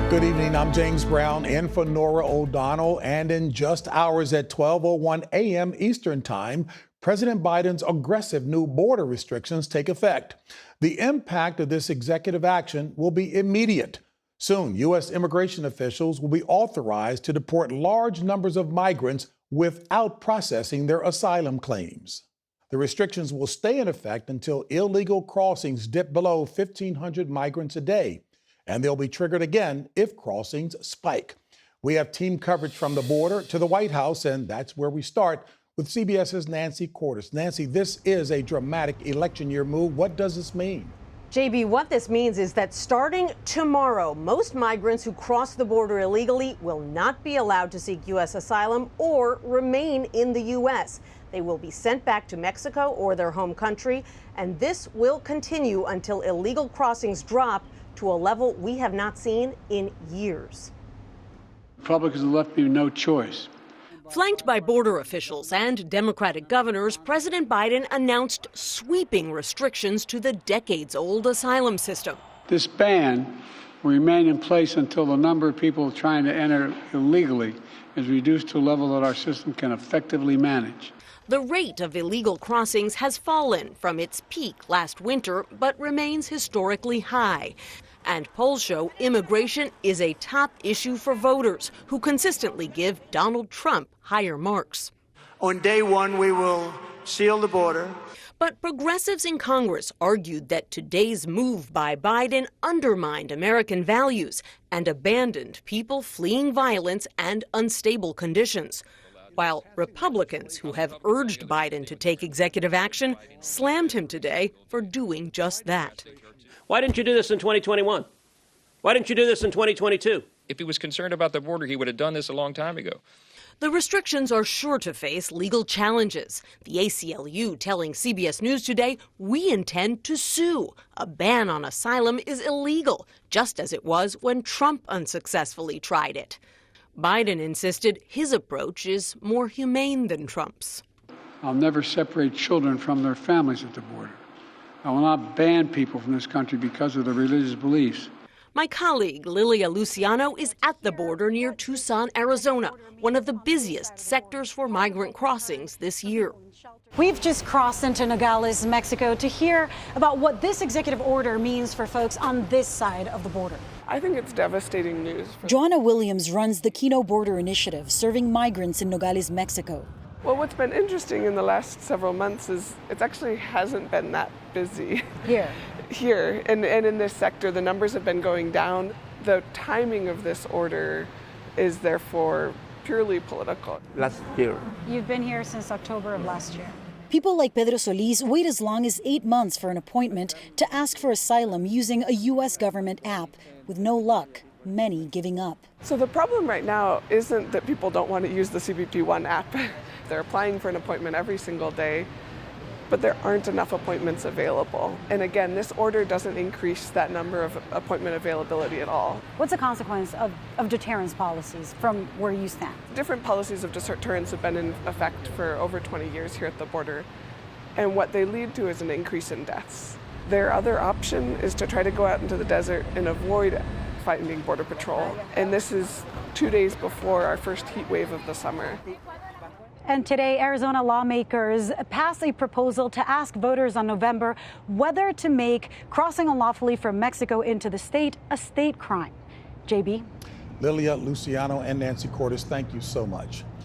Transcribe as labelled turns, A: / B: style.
A: Good evening, I'm James Brown in for Norah O'Donnell, and in just hours at 12:01 a.m. Eastern Time, President Biden's aggressive new border restrictions take effect. The impact of this executive action will be immediate. Soon, U.S. immigration officials will be authorized to deport large numbers of migrants without processing their asylum claims. The restrictions will stay in effect until illegal crossings dip below 1,500 migrants a day, and they'll be triggered again if crossings spike. We have team coverage from the border to the White House, and that's where we start with CBS's Nancy Cordes. Nancy, this is a dramatic election year move. What does this mean?
B: JB, what this means is that starting tomorrow, most migrants who cross the border illegally will not be allowed to seek U.S. asylum or remain in the U.S. They will be sent back to Mexico or their home country, and this will continue until illegal crossings drop to a level we have not seen in years.
C: Republicans have left me no choice.
B: Flanked by border officials and Democratic governors, President Biden announced sweeping restrictions to the decades-old asylum system.
C: This ban will remain in place until the number of people trying to enter illegally is reduced to a level that our system can effectively manage.
B: The rate of illegal crossings has fallen from its peak last winter, but remains historically high. And polls show immigration is a top issue for voters who consistently give Donald Trump higher marks.
D: On day one, we will seal the border.
B: But progressives in Congress argued that today's move by Biden undermined American values and abandoned people fleeing violence and unstable conditions, while Republicans who have urged Biden to take executive action slammed him today for doing just that.
E: Why didn't you do this in 2021? Why didn't you do this in 2022?
F: If he was concerned about the border, he would have done this a long time ago.
B: The restrictions are sure to face legal challenges. The ACLU telling CBS News today, we intend to sue. A ban on asylum is illegal, just as it was when Trump unsuccessfully tried it. Biden insisted his approach is more humane than Trump's.
C: I'll never separate children from their families at the border. I will not ban people from this country because of their religious beliefs.
B: My colleague, Lilia Luciano, is at the border near Tucson, Arizona, one of the busiest sectors for migrant crossings this year.
G: We've just crossed into Nogales, Mexico, to hear about what this executive order means for folks on this side of the border.
H: I think it's devastating news.
I: Joanna Williams runs the Kino Border Initiative, serving migrants in Nogales, Mexico.
H: Well, what's been interesting in the last several months is it actually hasn't been that busy. Here, and in this sector, the numbers have been going down. The timing of this order is therefore purely political.
D: Last year.
G: You've been here since October of last year.
I: People like Pedro Solis wait as long as 8 months for an appointment to ask for asylum using a U.S. government app. With no luck, many giving up.
H: So the problem right now isn't that people don't want to use the CBP One app. They're applying for an appointment every single day, but there aren't enough appointments available. And again, this order doesn't increase that number of appointment availability at all.
G: What's the consequence of deterrence policies from where you stand?
H: Different policies of deterrence have been in effect for over 20 years here at the border, and what they lead to is an increase in deaths. Their other option is to try to go out into the desert and avoid finding Border Patrol. And this is 2 days before our first heat wave of the summer.
G: And today, Arizona lawmakers passed a proposal to ask voters on November whether to make crossing unlawfully from Mexico into the state a state crime. JB?
A: Lilia Luciano and Nancy Cordes, thank you so much.